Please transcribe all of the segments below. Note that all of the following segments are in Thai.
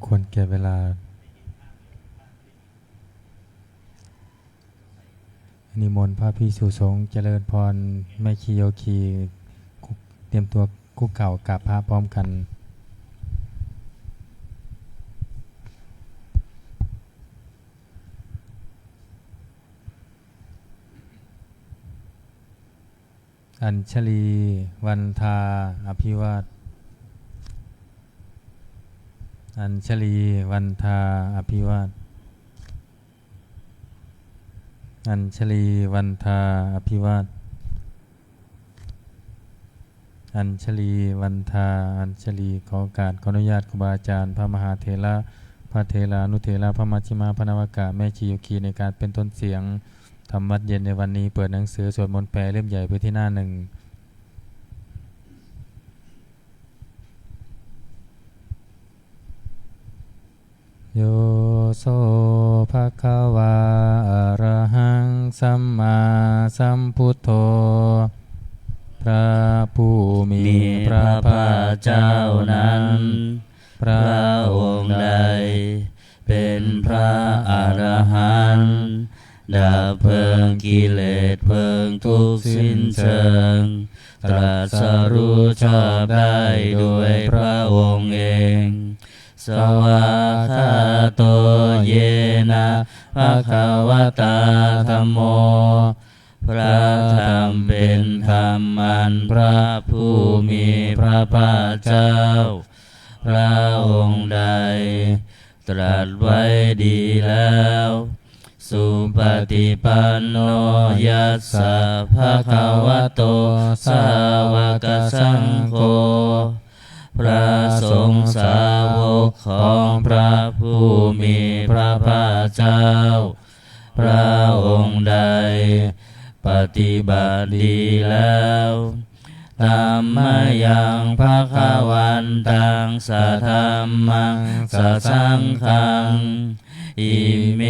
ควรแก่เวลานิมนต์พระภิกษุสงฆ์เจริญพรแม่ชีโยคีเตรียมตัวคุกเข่ากับพระพร้อมกันอัญชลีวันทาอภิวาทอัญชลีวันทาอภิวาทอัญชลีวันทาอภิวาทอัญชลีวันทาอัญชลีขอโอกาสขออนุญาตครูบาอาจารย์พระมหาเถระพระเถรานุเถระพระมัชฌิมาพระนวากะแม่ชีโยคีในการเป็นต้นเสียงธรรมวัดเย็นในวันนี้เปิดหนังสือสวดมนต์แปลเล่มใหญ่ไปที่หน้าหนึ่งโยโสภะคะวาอะระหังสัมมาสัมพุทโธพระผู้มีพระภาคเจ้านั้นพระองค์ใดเป็นพระอรหันต์ดับเพลิงกิเลสเพลิงทุกข์สิ้นเชิงตรัสรู้ชอบได้ด้วยพระองค์เองสวากขาโตเยนะภะคะวะตาธัมโมพระธรรมเป็นธรรมอันพระผู้มีพระภาคเจ้าพระองค์ใดตรัสไว้ดีแล้วสุปฏิปันโนยัสสะภะคะวะโตสาวกสังโฆพระสงฆ์สาวกของพระผู้มีพระภาคเจ้าพระองค์ใดปฏิบัติดีแล้วธัมมายังภคะวันตังสัทธัมมังสัทสังฆังอิเม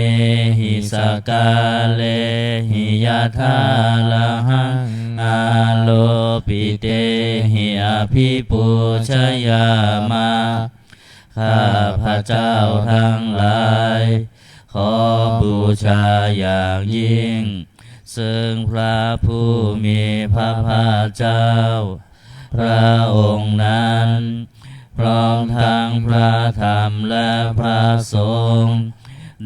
หิสกาเลหิยะทาละหังอาโลปิเตหิอภิปูชยามาข้าพระเจ้าทั้งหลายขอบูชาอย่างยิ่งซึ่งพระผู้มีพระภาคเจ้าพระองค์นั้นพร้อมทั้งพระธรรมและพระสงฆ์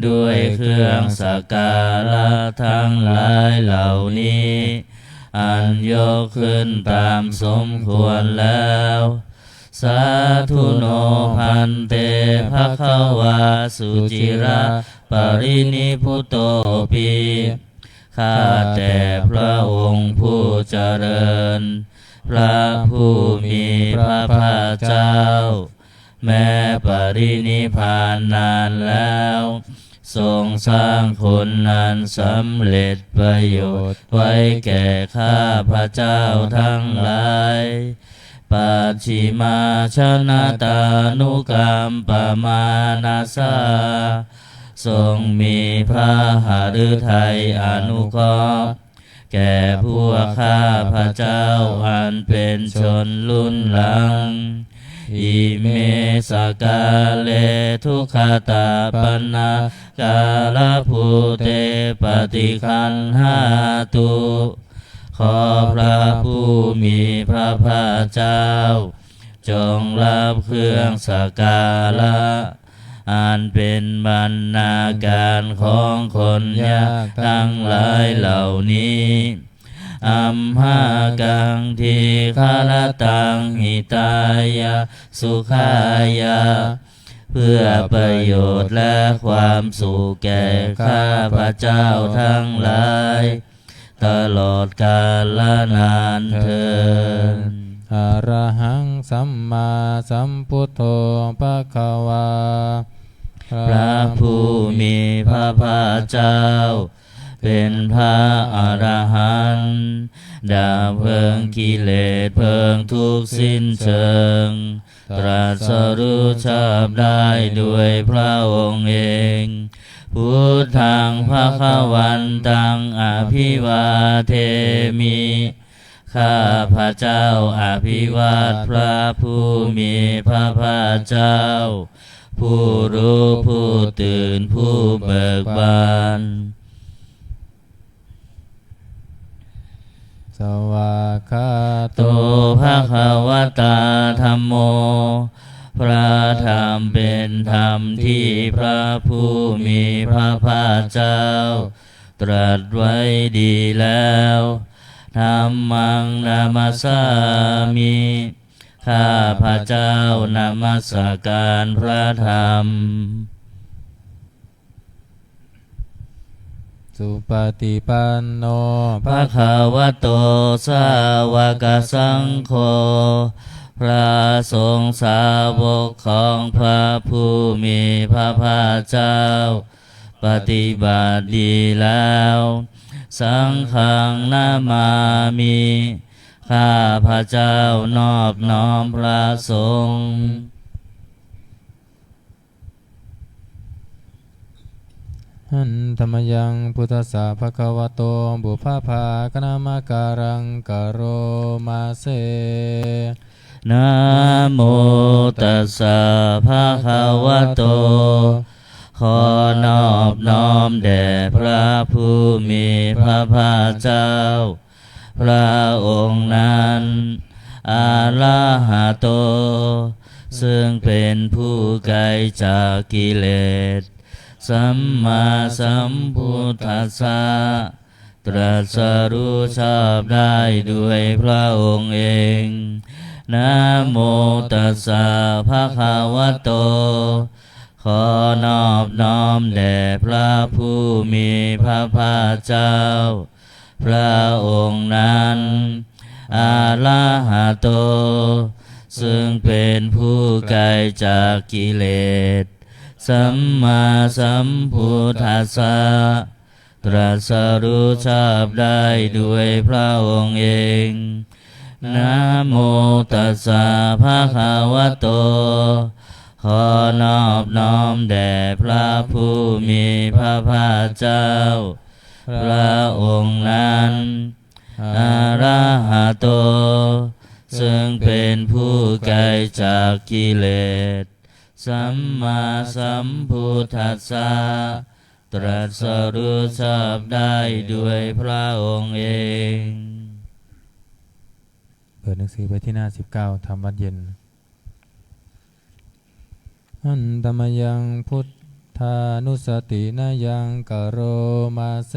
ด้วยเครื่องสักการะทั้งหลายเหล่านี้อันยกขึ้นตามสมควรแล้วสาธุโนพันเตภควาสุจิระปรินิพุตโตปิข้าแต่พระองค์ผู้เจริญพระผู้มีพระภาคเจ้าแม้ปรินิพพานนานแล้วทรงสร้างคุณนั้นสำเร็จประโยชน์ไว้แก่ข้าพระเจ้าทั้งหลายปัจฉิมาชนะตานุกรรมปมานาสาทรงมีพระหฤทัยอนุเคราะห์แก่พวกข้าพระเจ้าอันเป็นชนรุ่นหลังอิเมสกาเลทุกขตาปนากาลภูเตปฏิคันหาตุขอพระผู้มีพระภาคเจ้าจงรับเครื่องสักการะอันเป็นบรรณาการของคนยากทั้งหลายเหล่านี้อัมหากังทีฆารตังหิตายะสุขายะเพื่อประโยชน์และความสุขแก่ข้าพระเจ้าทั้งหลายตลอดกาลนานเทอญอะระหังสัมมาสัมพุทโธภควาพระผู้มีพระภาคเจ้าเป็นพระอรหันต์ดับเพลิงกิเลสเพลิงทุกข์สิ้นเชิงตรัสรู้ชอบได้ด้วยพระองค์เองพุทธังภคะวันตังอภิวาเทมิข้าพระเจ้าอภิวาทพระผู้มีพระภาคเจ้า ผู้รู้ผู้ตื่นผู้เบิกบานสวากขาโต โตภะคะวตาธัมโมพระธรรมเป็นธรรมที่พระผู้มีพระภาคเจ้าตรัสไว้ดีแล้วธัมมังนามัสสามิข้าพระเจ้านามัสการพระธรรมสุปฏิปันโน ภะคะวะโตสาวกสังโฆพระสงฆ์สาวกของพระผู้มีพระภาคเจ้าปฏิบัติดีแล้วสังฆังนามามิข้าพระเจ้านอบน้อมพระสงฆ์หันธรรมยังพุทธสสะภะคะวะโตบุพพากนามการังกโรมาเสนะโมตัสสะภะคะวะโตขอนอบน้อมแด่พระผู้มีพระภาคเจ้าพระองค์นั้นอะระหะโตซึ่งเป็นผู้ไกลจากกิเลสสัมมาสัมพุทธัสสะตรัสรู้ชอบได้ด้วยพระองค์เองนะโมตัสสะภะคะวะโตขอนอบน้อมแด่พระผู้มีพระภาคเจ้าพระองค์นั้นอะระหะโตซึ่งเป็นผู้ไกลจากกิเลสสัมมาสัมพุทธัสสะตรัสรู้ชอบได้ด้วยพระองค์เองนะโมตัสสะภะคะวะโตขอนอบน้อมแด่พระผู้มีพระภาคเจ้าพระองค์นั้นอะระหะโตซึ่งเป็นผู้ไกลจากกิเลสสัมมาสัมพุทธัสสะตรัสรู้ชอบได้ด้วยพระองค์เองเปิดหนังสือไปที่หน้า19ธรรมวัดเย็นหันธรรมยังพุทธานุสตินายังกโรมาเส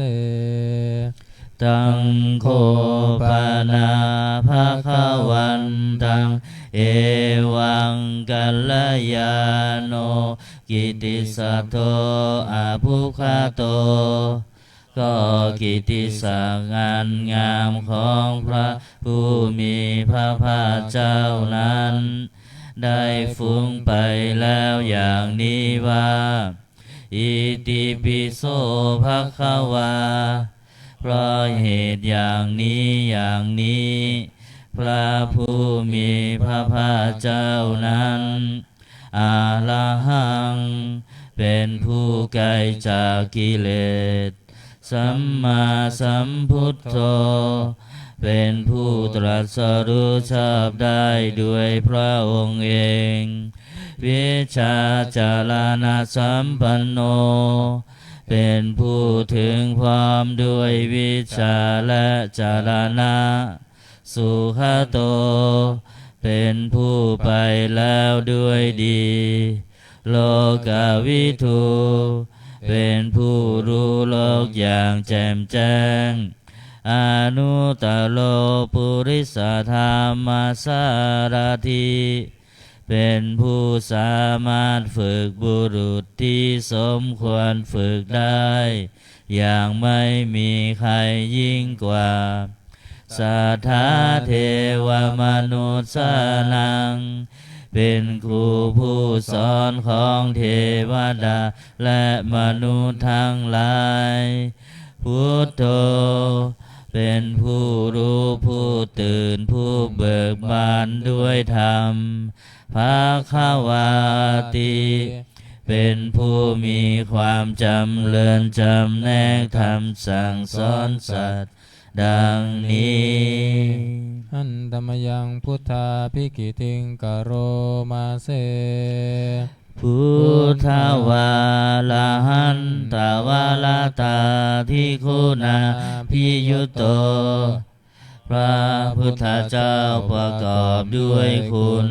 ตังโคปานาภะคะวันตังเอวังกัลยาโนกิติสัทโธอาภุคโตก็กิติศักดิ์งานงามของพระผู้มีพระภาคเจ้านั้นได้ฟุ้งไปแล้วอย่างนี้ว่าอิติปิโสภะคะวาเพราะเหตุอย่างนี้อย่างนี้พระผู้มีพระภาคเจ้านั้นอะระหังเป็นผู้ไกลจากกิเลสสัมมาสัมพุทโธเป็นผู้ตรัสรู้ชอบได้ด้วยพระองค์เองวิชาจารณะสัมปันโนเป็นผู้ถึงพร้อมด้วยวิชาและจารณะสุขโตเป็นผู้ไปแล้วด้วยดีโลกวิทูเป็นผู้รู้โลกอย่างแจ่มแจ้งอนุตตโลปุริสธรรมสารถิเป็นผู้สามารถฝึกบุรุษที่สมควรฝึกได้อย่างไม่มีใครยิ่งกว่าสัทธาเทวมนุษย์สนังเป็นครูผู้สอนของเทวดาและมนุษย์ทั้งหลายพุทโธเป็นผู้รู้ผู้ตื่นผู้เบิกบานด้วยธรรมภควาติเป็นผู้มีความจำเริญจำแนกธรรมสั่งสอนสัตว์ดังนี้หันธรรมยังพุทธาภิกิติงกโรมาเส พุทธวาลาหันตวาลาตาทิคุณาพิยุตโตพระพุทธเจ้าประกอบด้วยคุณ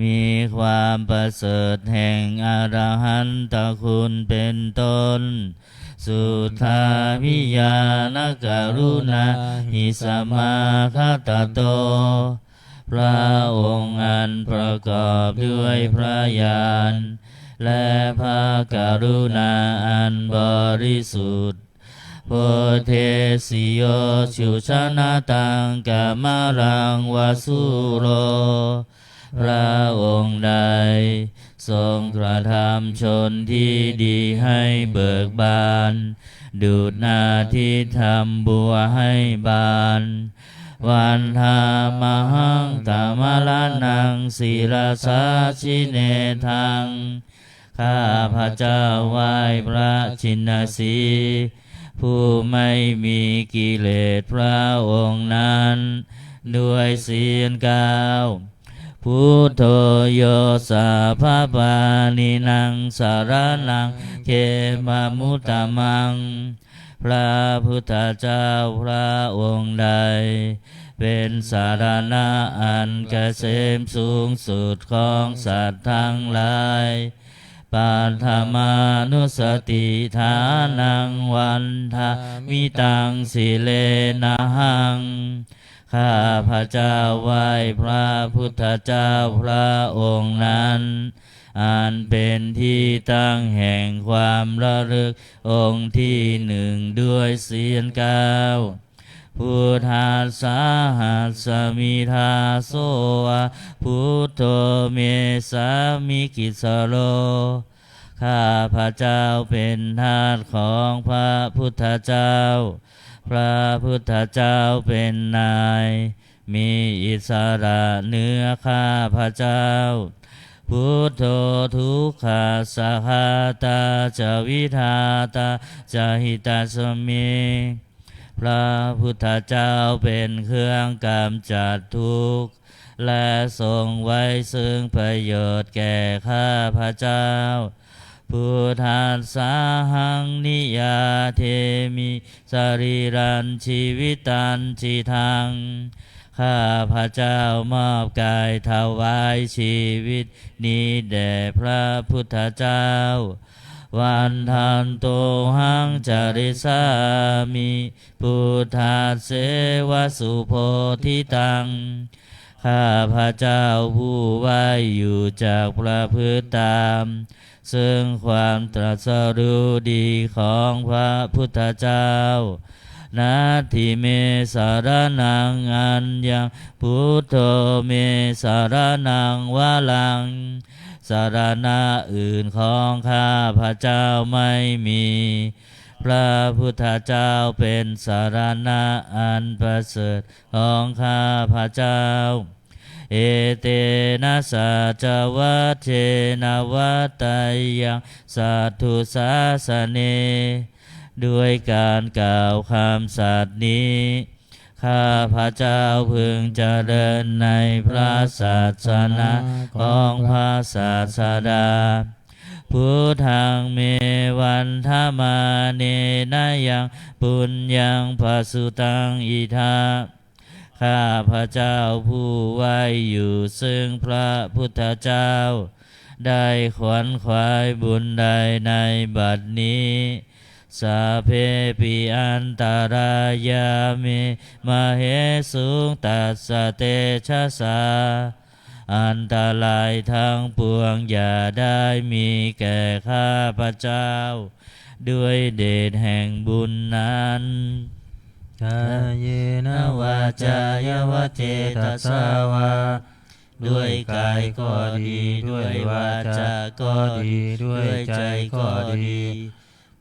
มีความประเสริฐแห่งอรหันตคุณเป็นต้นสุทธาพิยานกรุณาหิสมาคตโตพระองค์อันประกอบด้วยพระญาณและพระกรุณาอันบริสุทธิ์โพเทสิโยชุชนะตังกามรังวาสุโรพระองค์ใดทรงกระทำชนที่ดีให้เบิกบานดูดนาที่ทำบัวให้บานวันธามหังตามลานังศิรสาชิเนทังข้าพระเจ้าไหว้พระชินสีห์ผู้ไม่มีกิเลสพระองค์นั้นด้วยเสียงกล่าวพุทโธโยสาภาปานินังสารนังเขมามุตตมังพระพุทธเจ้าพระองค์ใดเป็นสารณะอันเกษมสูงสุดของสัตว์ทั้งหลายปัทมานุสติฐานังวันทามิตังสิเลนะหังข้าพระเจ้าไหว้พระพุทธเจ้าพระองค์นั้นอันเป็นที่ตั้งแห่งความระลึกองค์ที่หนึ่งด้วยเสียงกล่าวพุทธัสสะหัสสมิทาโสพุทโธเมสามิกิสโลข้าพระเจ้าเป็นทาสของพระพุทธเจ้าพระพุทธเจ้าเป็นนายมีอิสระเหนือข้าพระเจ้าพุทโธทุกขาสหาตาจวิธาตาจหิตาสมิพระพุทธเจ้าเป็นเครื่องกำจัดทุกข์และทรงไว้ซึ่งประโยชน์แก่ข้าพระเจ้าพุทธัสสะหังนิยาเทมิสรีรันชีวิตันจิทังข้าพระเจ้ามอบกายถวายชีวิตนี้แด่พระพุทธเจ้าวันทันโตหังจาริสามิพุทธัสเสวสุโพธิตังข้าพระเจ้าผู้ไว้อยู่จากประพฤติตามซึ่งความตรัสรู้ดีของพระพุทธเจ้านาทิเมสารนังอัญญังพุทโธเมสารนังวาลังสารณะอื่นของข้าพระเจ้าไม่มีพระพุทธเจ้าเป็นสารณะอันประเสริฐของข้าพระเจ้าเอเตนะสัจวัตเทนะวัตตายังสัตถุสาสเนด้วยการกล่าวคำสัตย์นี้ข้าพระเจ้าพึงเจริญในพระศาสนาของพระศาสดาพุทธังเมวันธมาเนนะยังปุญญังภสุตังอิทาข้าพระเจ้าผู้ไว้อยู่ซึ่งพระพุทธเจ้าได้ขวนขวายบุญใดในบัดนี้สาเพปิอันตรายามิมเหสุงตัสสะเตชะสาอันตรายทั้งปวงอย่าได้มีแก่ข้าพระเจ้าด้วยเดชแห่งบุญนั้นกายเยนะวาจายวเจตสาวาด้วยกายก็ดีด้วยวาจาก็ดีด้วยใจก็ดี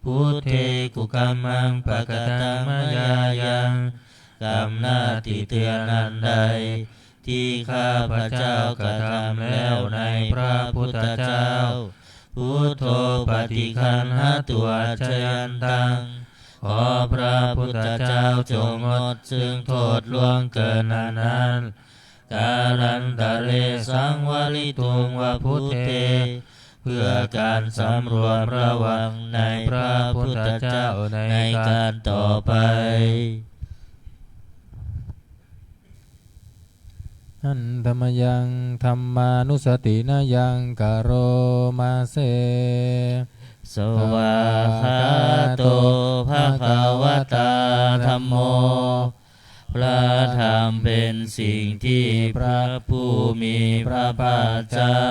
พุทเทกุกัมมังปะกตังมยายังกรรมหน้าที่เตือนนันใดที่ข้าพระเจ้ากระทำแล้วในพระพุทธเจ้าพุทโธปฏิคันหาตัวชยันตังขอพระพุทธเจ้าจงงดซึ่งโทษล่วงเกินนั้นกาลันตะเลสังวลิตุงวะพุทเท เพื่อการสำรวมระวังในพระพุทธเจ้าในการต่อไปอันธรรมยังธรรมานุสตินายังกโรมาเส สวาคาโตภะคะวตาธัมโมพระธรรมเป็นสิ่งที่พระผู้มีพระภาคเจ้า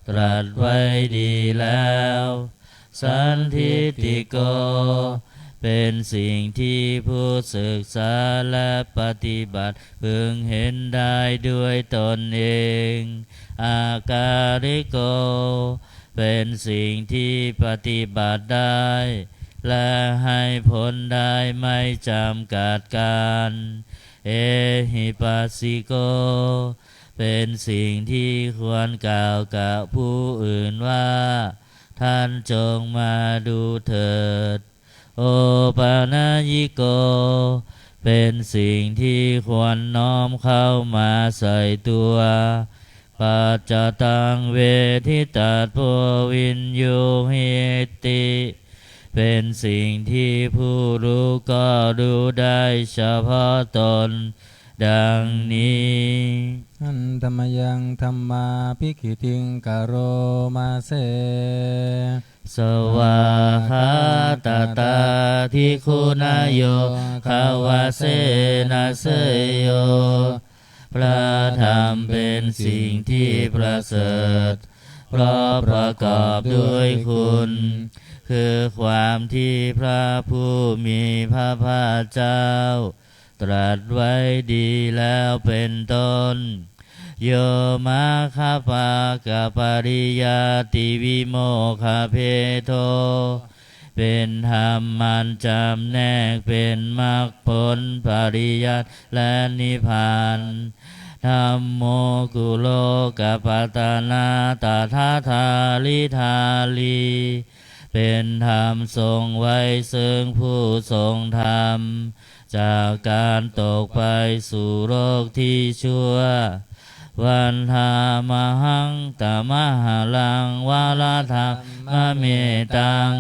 ตรัสไว้ดีแล้วสันทิฏฐิโกเป็นสิ่งที่ผู้ศึกษาและปฏิบัติพึงเห็นได้ด้วยตนเองอาการิโกเป็นสิ่งที่ปฏิบัติได้และให้ผลได้ไม่จำกัดการเอหิปัสสิโกเป็นสิ่งที่ควรกล่าวกับผู้อื่นว่าท่านจงมาดูเถิดโอปานายิโกเป็นสิ่งที่ควรน้อมเข้ามาใส่ตัวปัจจตังเวทิตัสโพวินโยหิติเป็นสิ่งที่ผู้รู้ก็รู้ได้เฉพาะตนดังนี้อันธรรมยังธรรมาภิกขิติงกโรมาเสสวาคาตตาทิคุณโยภาวะเสนาเสยโยพระธรรมเป็นสิ่งที่ประเสริฐเพราะประกอบด้วยคุณคือความที่พระผู้มีพระภาคเจ้าตรัสไว้ดีแล้วเป็นต้นโยมาคาปากปริยาติวิโมคาเพโทเป็นธรรมมันจำแนกเป็นมรรคผลปริยัติและนิพพานธัมโมกุโลกปัตตานาตถาธาลิธาลีเป็นธรรมทรงไว้ซึ่งผู้ทรงธรรมจากการตกไปสู่โลกที่ชั่ววันธามหังตมหาลังวาลธรรมเมตัง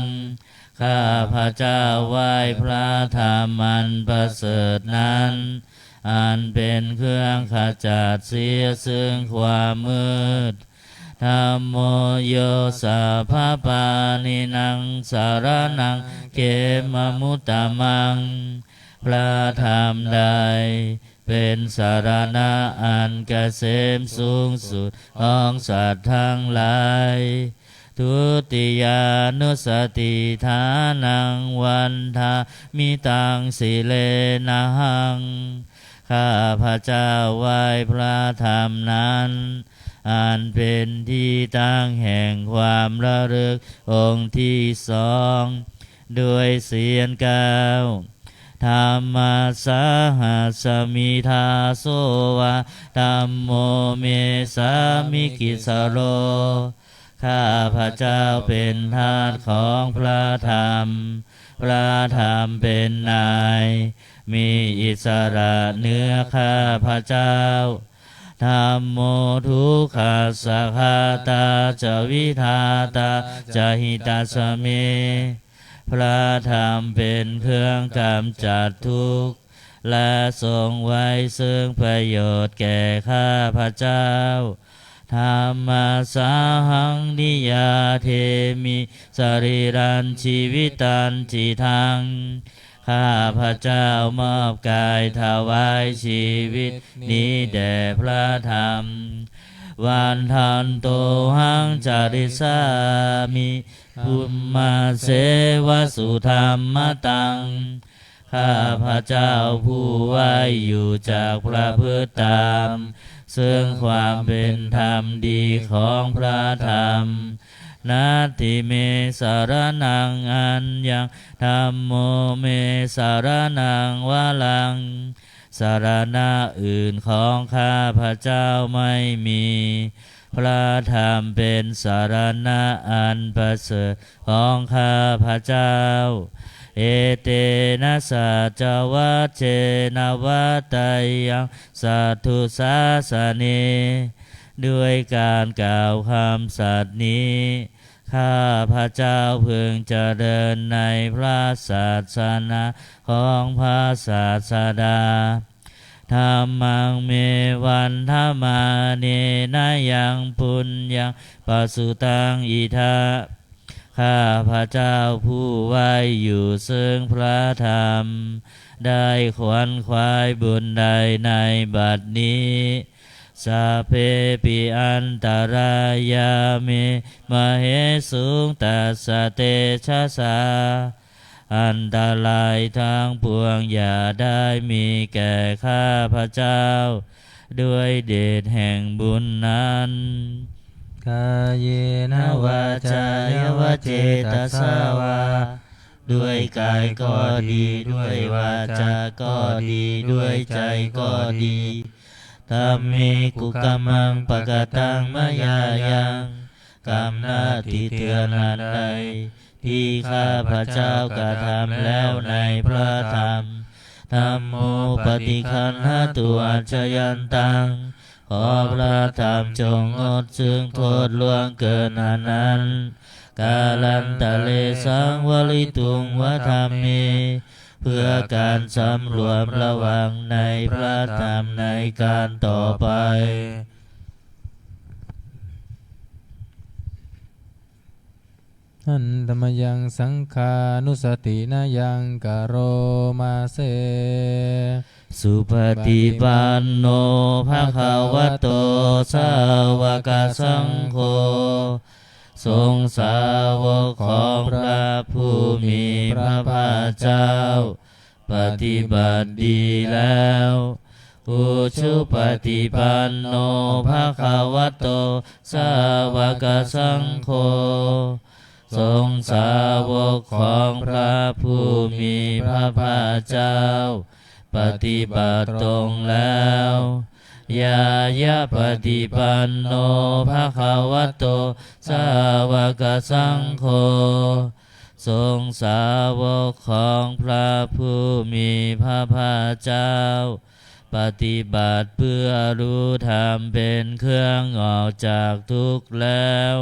ข้าพระเจ้าไหว้พระธรรมอันประเสริฐนั้นอันเป็นเครื่องขจัดเสียซึ่งความมืดธัมโมโยสัพพปานินังสารนังเขมมุตตมังพระธรรมใดเป็นสารณะอันเกษมสูงสุดของสัตว์ทั้งหลายทุติยานุสติฐานังวันทามิตังสิเลนะหังข้าพระเจ้าไหว้พระธรรมนั้นอันเป็นที่ตั้งแห่งความระลึกองค์ที่สองด้วยเสียงกล่าวธรรมสาหัสมิทาโสวะธัมโมเมสามิกิสโรข้าพระเจ้าเป็นทาสของพระธรรมพระธรรมเป็นนายมีอิสระเหนือข้าพระเจ้าธัมโมทุกขัสสะคาตาจวิทาตาจหิตาสเมพระธรรมเป็นเครื่องกำจัดทุกข์และทรงไว้ซึ่งประโยชน์แก่ข้าพระเจ้าธรรมสาหังนิยาเทมิสรีรันชีวิตันจิทังข้าพระเจ้ามอบกายถวายชีวิตนี้แด่พระธรรมวันทันโตหังจาริสามิภูมิมาเสวสุธรรมตังข้าพระเจ้าผู้ไหวอยู่จากพระพุทธธรรมซึ่งความเป็นธรรมดีของพระธรรมนาทิเมสารนังอัญญังธัมโมเมสารนังวาลังสารณะอื่นของข้าพระเจ้าไม่มีพระธรรมเป็นสารณะอันประเสริฐของข้าพระเจ้าเอเตนะสัจวัชเชนะวัตยังสัทธุสาสเน ด้วยการกล่าวคำสัตย์นี้ข้าพระเจ้าพึงเจริญในพระศาสนาของพระศาสดาธรรมังเมวันธรรมาเนนะยังปุญญังปัสสุตังอิทาข้าพระเจ้าผู้ไว้อยู่ซึ่งพระธรรมได้ขวนขวายบุญใดในบัดนี้สัพเพปิอันตรายามิมเหสุงตัสสะเตชะสาอันตรายทั้งปวงอย่าได้มีแก่ข้าพระเจ้าด้วยเดชแห่งบุญนั้นกายเยนะวาจายวเจตสาวาด้วยกายก็ดีด้วยวาจาก็ดีด้วยใจก็ดีธัมมิกุกมมังปะกตังมยายังกรรมหน้าที่เถื่อนอันใดที่ข้าพระเจ้ากระทำแล้วในพระธรรมธัมโมปฏิคันหตุอัจฉยันตังขอพระธรรมจงงดซึ่งโทษล่วงเกินอันนั้นกาลันตะเลสังวลิตุงวะธรรมเมเพื่อการสำรวมระวังในพระธรรมในการต่อไปอันธรรมยังสังขานุสตินายังกโรมาเสสุปฏิปันโนภะคะวะโตสาวกสังโฆทรงสาวกของพระผู้มีพระภาคเจ้าปฏิบัติดีแล้วอุชุปฏิปันโนภะคะวะโตสาวกสังโฆทรงสาวกของพระผู้มีพระภาคเจ้าปฏิบัติตรงแล้วยายะปฏิปันโนภะคะวะโตสาวกสังโฆทรงสาวกของพระผู้มีพระภาคเจ้าปฏิบัติเพื่อรู้ธรรมเป็นเครื่องออกจากทุกข์แล้ว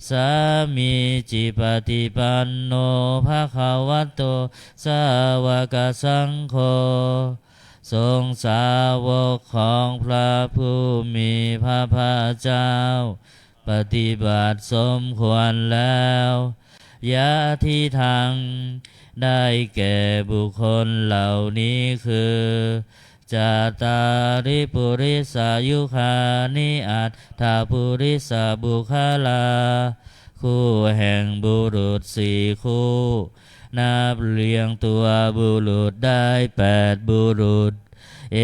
สามีจิปฏิปันโนภะคะวะโตสาวกสังโฆทรงสาวกของพระผู้มีพระภาคเจ้าปฏิบัติสมควรแล้วยะทิทางได้แก่บุคคลเหล่านี้คือจาตาริปุริสายุคานิอัตถาปุริสาบุคลาคู่แห่งบุรุษสี่คู่นับเรียงตัวบุรุษได้8บุรุษเอ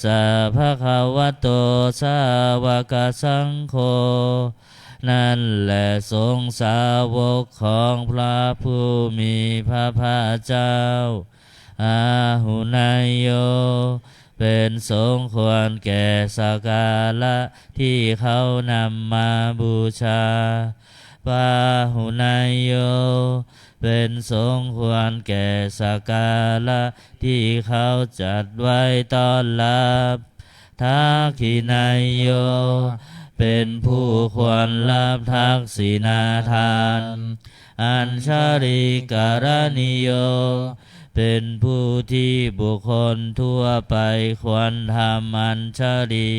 สาภะคะวะโตสาวกสังโฆนั่นแหละทรงสาวกของพระผู้มีพระภาคเจ้าอาหุนายโยเป็นสงควรแก่สักการะที่เขานำมาบูชาปาหุนายโยเป็นสงควรแก่สักการะที่เขาจัดไว้ต้อนรับทักขินายโยเป็นผู้ควรรับทักษิณาทานอัญชริการณิโยเป็นผู้ที่บุคคลทั่วไปควรทำอัญชลี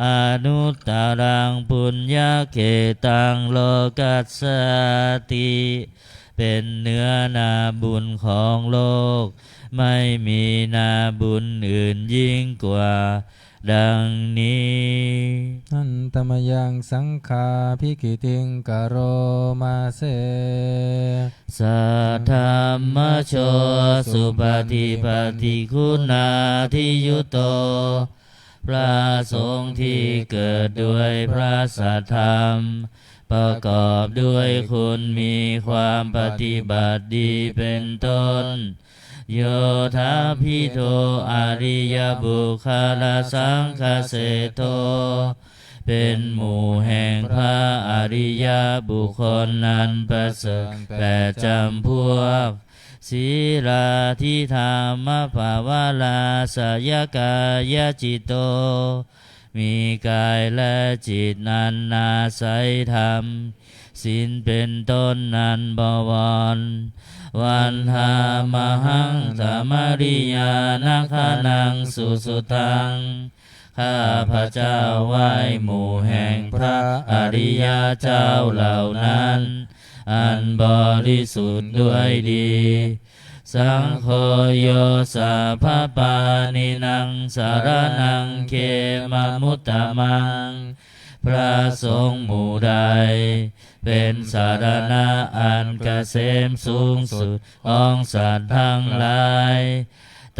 อนุตตรังปุญญเกตังโลกัสสติเป็นเนื้อนาบุญของโลกไม่มีนาบุญอื่นยิ่งกว่าดังนี้อันตมยังสังขาภิกิติงกโรมาเสสัทธรรมโชสุปฏิปฏิคุณาทิยุโตพระสงฆ์ที่เกิดด้วยพระสัทธรรมประกอบด้วยคุณมีความปฏิบัติดีเป็นต้นโยธาภิโตอริยบุคลสังคเสโตเป็นหมู่แห่งพระอริยบุคคลนั้นประเสริฐ8จำพวกศีลาทิธรรมภาวลาสยกายจิตโต มีกายและจิตนันอาศัยธรรมศีลเป็นต้นนันบวรวันหามหังสามาริยานาคานังสุสุตังข้าพระเจ้าไหว้หมู่แห่งพระอริยเจ้าเหล่านั้นอันบริสุทธิ์ด้วยดีสังโฆโยสัพพปานินังสารนังเขมมุตตมังพระสงฆ์หมู่ใดเป็นสารณะอันเกษมสูงสุดของสัตว์ทั้งหลาย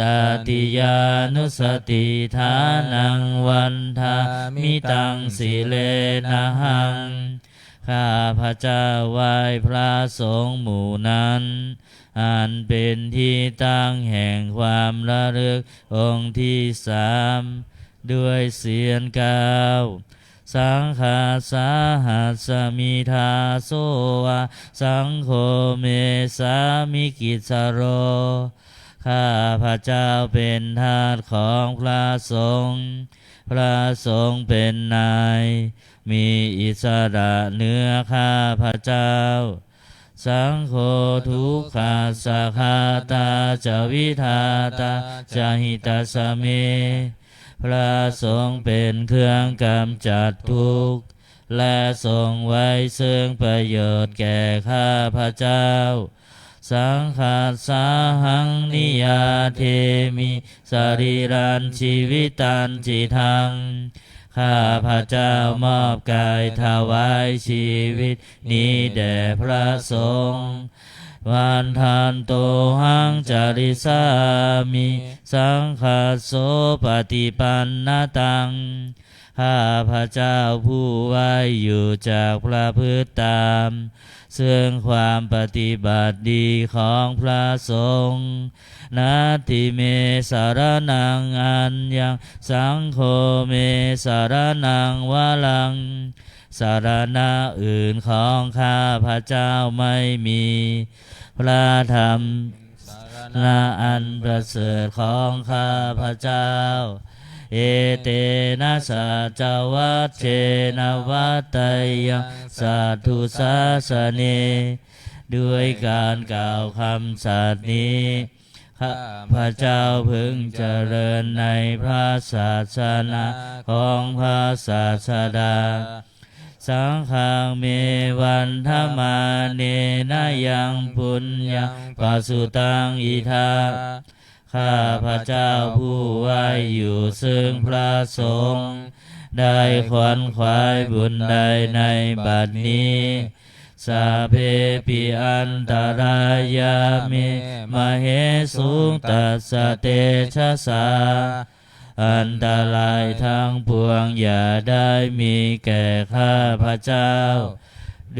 ตติยานุสติฐานังวันทามิตังสิเลนะหังข้าพระเจ้าไหว้พระสงฆ์หมู่นั้นอันเป็นที่ตั้งแห่งความระลึกองค์ที่สามด้วยเสียงกล่าวสังฆาสาหัสมิทาโสวะสังโฆเมสามิกิจโรข้าพระเจ้าเป็นทาสของพระสงฆ์พระสงฆ์เป็นนายมีอิสระเหนือข้าพระเจ้าสังโฆทุกขาสาคาตาจวิทาตาจหิตาสเมพระสงฆ์เป็นเครื่องกำจัดทุกข์และทรงไว้ซึ่งประโยชน์แก่ข้าพระเจ้าสังฆาสาหังนิยาเทมิสรีรันชีวิตันจิทังข้าพระเจ้ามอบกายถวายชีวิตนี้แด่พระสงฆ์วันทานโตหังจาริสามิสังฆาโสปฏิปันนตังข้าพระเจ้าผู้ไว้อยู่จากพระพฤติตามซึ่งความปฏิบัติดีของพระสงฆ์นาทิเมสารนังอัญญังสังโฆเมสารนังวะลังสารณะอื่นของข้าพระเจ้าไม่มีพระธรรมละอันประเสริฐของข้าพระเจ้าเอเตนะสัจวัตเชนะวัตไตยังสัตถุสาสเนด้วยการกล่าวคำสัตย์นี้ข้าพระเจ้าพึงเจริญในพระศาสนาของพระศาสดาสังฆังเมวันธรรมาเนนะยังปุญญังปัสสุตังอิทาข้าพระเจ้าผู้ไว้อยู่ซึ่งพระสงฆ์ได้ขวนขวายบุญใดในบัดนี้สาเพปิอันตรายามิมเหสุตัสสะเตชะสาอันตรายทั้งปวงอย่าได้มีแก่ข้าพระเจ้า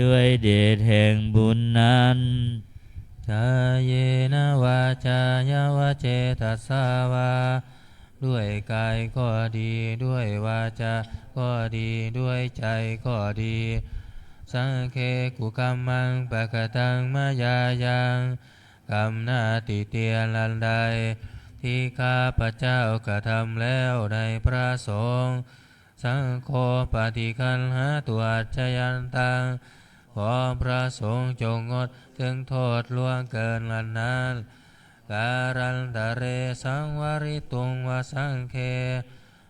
ด้วยเดชแห่งบุญนั้นกายเยนะวาจายวะเจตัสสาวาด้วยกายก็ดีด้วยวาจาก็ดีด้วยใจก็ดีสังเคกุกัมมังปะกตังมายายังกรรมนาติเตียนลันใดที่ข้าพระเจ้ากระทำแล้วในพระสงฆ์สังโฆปฏิคันหาตัวจยันตังขอพระสงฆ์จงงดถึงโทษล่วงเกินลันนั้นการันตะเรสังวริตุงวสังเค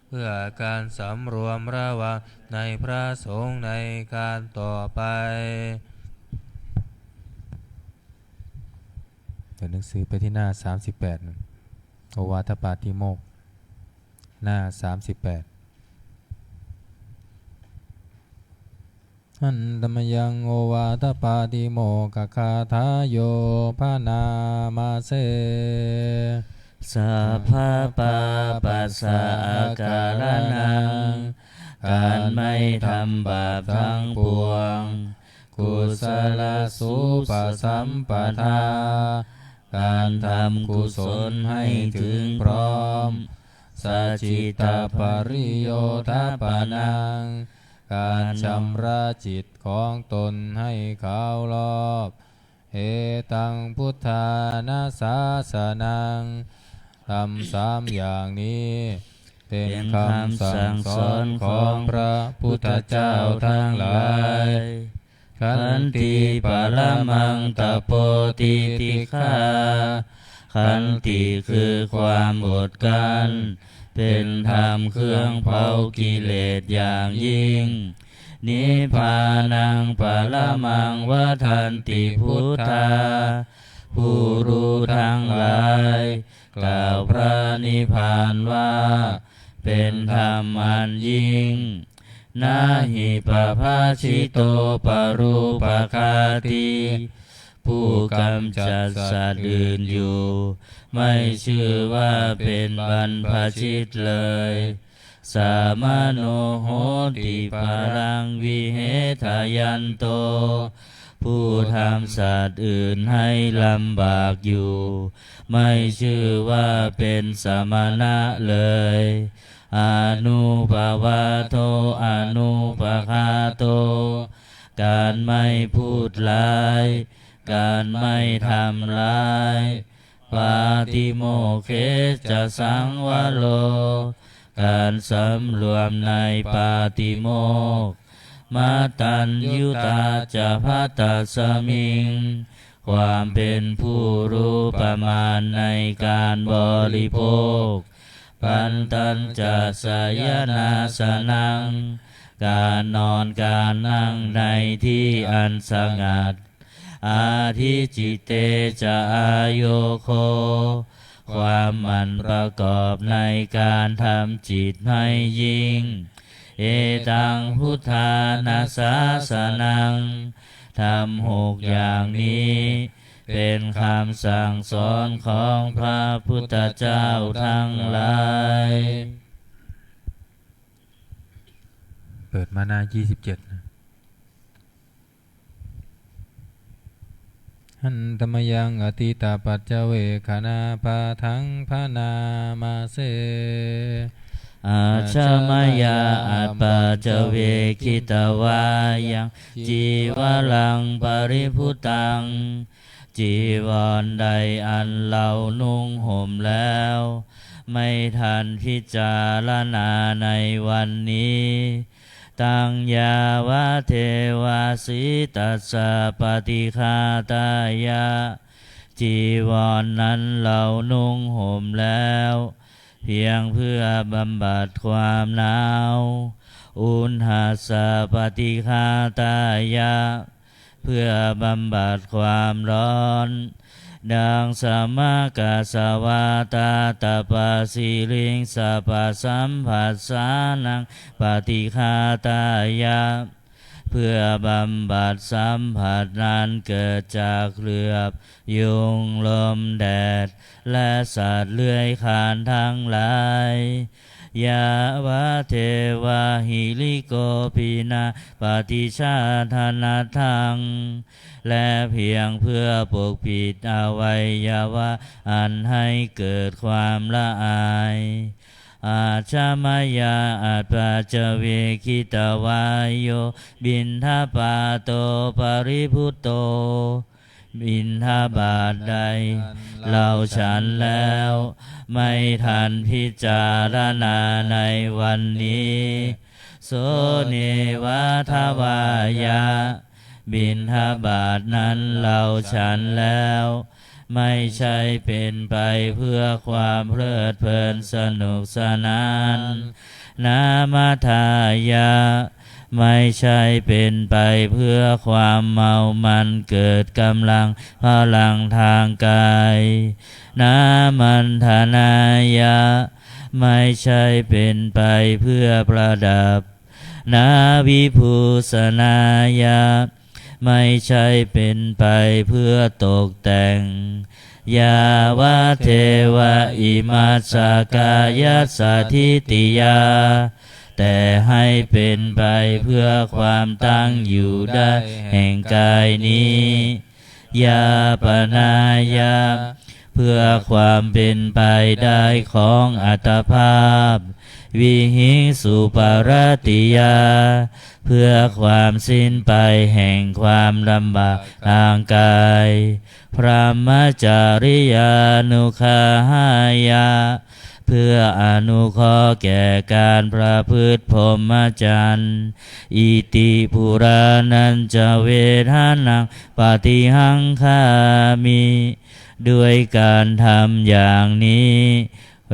เพื่อการสำรวมระวังในพระสงฆ์ในการต่อไปเปิดหนังสือไปที่หน้า38นะโอวาทปาติโมกข์หน้า38อันตมยังโอวาทปาติโมกขคาถาโยภานามาเสสัพพะปาปัสสะอาการนังการไม่ทำบาปทั้งปวงกุศลสุปสัมปทาการทำกุศลให้ถึงพร้อมสัจจิตาปริโยทปานังการชำระจิตของตนให้ขาวรอบเอตังพุทธานาสาสนังทำสามอย่างนี้เ เป็นคำสั่งสอนของพระพุทธเจ้าทั้งหลายขันติปรมังตโปติติฆาขันติคือความอดกลั้นเป็นธรรมเครื่องเผากิเลสอย่างยิ่งนิพพานังปรมังวทันติพุทธาผู้รู้ทั้งหลายกล่าวพระนิพพานว่าเป็นธรรมอันยิ่งนาหิปภาชิโตปรูปคาติผู้กำจัดสัตว์อื่นอยู่ไม่ชื่อว่าเป็นบรรพชิตเลยสามโนโหติปารังวิเหทายันโตผู้ทำสัตว์อื่นให้ลำบากอยู่ไม่ชื่อว่าเป็นสมณะเลยอนุภาวะโตอนุปคาโตการไม่พูดร้ายการไม่ทำร้ายปาติโมกเขจะสังวโรการสำรวมในปาติโมกข์มาตัญยุตาจะพัตตสมิงความเป็นผู้รู้ประมาณในการบริโภคปันตัญจะสยนาสนังการนอนการนั่งในที่อันสงัดอาทิจิเตจะอายโยโคความหมั่นประกอบในการทำจิตให้ยิ่งเอตังพุทธานาสาสนังทำ6อย่างนี้เป็นคำสั่งสอนของพระพุทธเจ้าทั้งหลายเปิดมาหน้า27หันธรรมยังอติตาปัจเจเวคณาปาทังพานามาเสอาชมยาอัปปาจเวคิตวายังจีวลังปริพุตังจีวรใดอันเรานุ่งห่มแล้วไม่ทันพิจารณาในวันนี้ตังยาวะเทวาสิตัสสะปฏิฆาตายะจีวรนั้นเรานุ่งห่มแล้วเพียงเพื่อบำบัดความหนาวอุณหสะปฏิฆาตายะเพื่อบำบัดความร้อนดังสมกาสวาตาตปาสิลิงสปะสัมผัสสานังปฏิฆาตายะเพื่อบำบัดสัมผัสนั้นเกิดจากเหลือบยุงลมแดดและสัตว์เลื้อยคลานทั้งหลายยาวะเทวาหิริโกปินาปฏิชาธนาทังและเพียงเพื่อปกปิดอวัยวะอันให้เกิดความละอายอาชามายาอัปปาจเวคิตวายโยบินทปาโตปริพุตโตบิณฑบาตใดเราฉันแล้วไม่ทันพิจารณาในวันนี้โสเนวะทวายะบิณฑบาตนั้นเราฉันแล้วไม่ใช่เป็นไปเพื่อความเพลิดเพลินสนุกสนานนามาทายะไม่ใช่เป็นไปเพื่อความเมามันเกิดกำลังพลังทางกายนามันธนายะไม่ใช่เป็นไปเพื่อประดับนาวิภูสนายะไม่ใช่เป็นไปเพื่อตกแต่งยาวะเทวะอิมัสสกายสัทธิติยาแต่ให้เป็นไปเพื่อความตั้งอยู่ได้แห่งกายนี้ยาปนายาเพื่อความเป็นไปได้ของอัตภาพวิหิงสุปารติยาเพื่อความสิ้นไปแห่งความลำบากทางกายพรหมจาริยานุคาหายา เพื่ออนุเคราะห์แก่การประพฤติพรหมจรรย์อิติปุรานันจะเวทานังปฏิหังคามิด้วยการทำอย่างนี้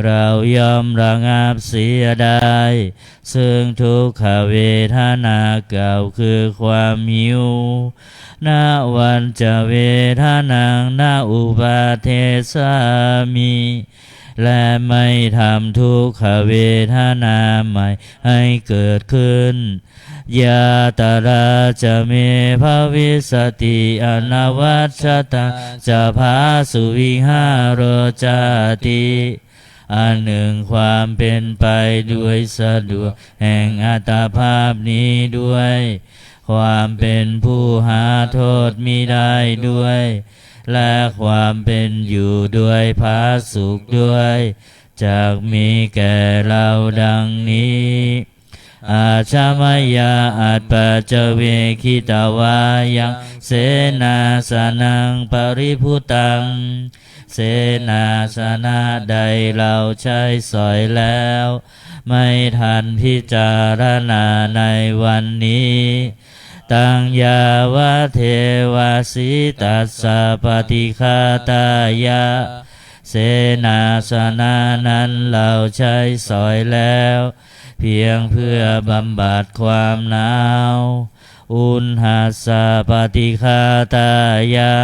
เรายอมระงับเสียได้ซึ่งทุกขเวทนาเก่าคือความหิวนาวันจะเวทนานาอุปาเทสามิและไม่ทำทุกขเวทนาใหม่ให้เกิดขึ้นยาตราจะเมภวิสติอนวัชชตาจะพาสุวิหารโรจาติอันหนึ่งความเป็นไปด้วยสะดวกแห่งอัตภาพนี้ด้วยความเป็นผู้หาโทษมิได้ด้วยและความเป็นอยู่ด้วยผาสุขด้วยจากมีแก่เราดังนี้อาชามายาอัตปัจเวคิตาวายังเสนาสนังปริพุตังเสนาสนะใดเราใช้สอยแล้วไม่ทันพิจารณาในวันนี้ตังยาวะเทวาสิตัสสะปฏิฆาตายะเสนาสนะนั้นเราใช้สอยแล้วเพียงเพื่อบำบัดความหนาวอุณหัสสะปฏิฆาตายะ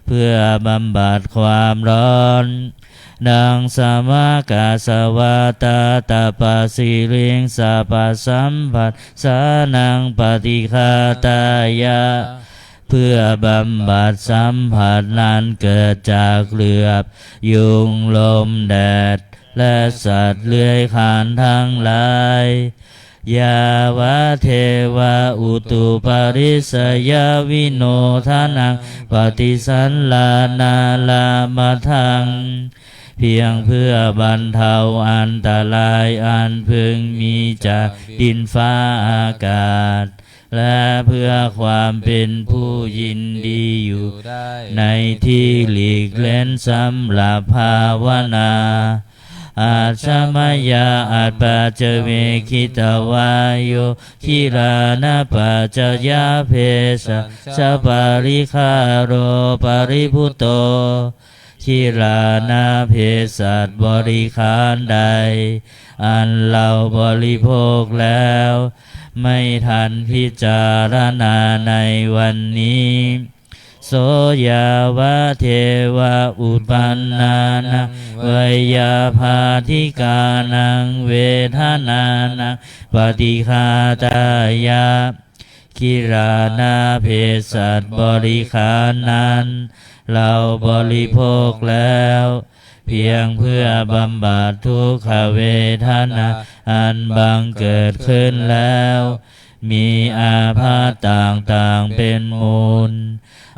เพื่อบำบัดความร้อนดังสมากาสวาตาตาปะสิริงสาปะสัมผัสสานังปฏิฆาตายะเพื่อบำบัดสัมผัสนั้นเกิดจากเหลือบยุงลมแดดและสัตว์เลื้อยคลานทั้งหลายยาวะเทวะอุตุปาริสยาวิโนทานังปฏิสันลานาลามะทังเพียงเพื่อบรรเทาอันตรายอันพึงมีจากดินฟ้าอากาศและเพื่อความเป็นผู้ยินดีอยู่ในที่หลีกเล้นสำหรับภาวนาอาชมายาอัตปัจเวคิตวายโยคิรานะปัจจยาเพสะชะปาริคาโรปาริพุตโตคิรานะเพสัตบริขารใดอันเราบริโภคแล้วไม่ทันพิจารณาในวันนี้โสยาวะเทวะอุปันนานังเวยาภาธิกานังเวทนานังปฏิฆาตายะคิรานาเพสัตบริขารนั้นเราบริโภคแล้วเพียงเพื่อบำบัดทุกขเวทนาอันบังเกิดขึ้นแล้วมีอาพาธต่างๆเป็นมูล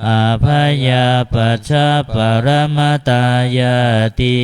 อาภยาปัจฉปรมตายาติ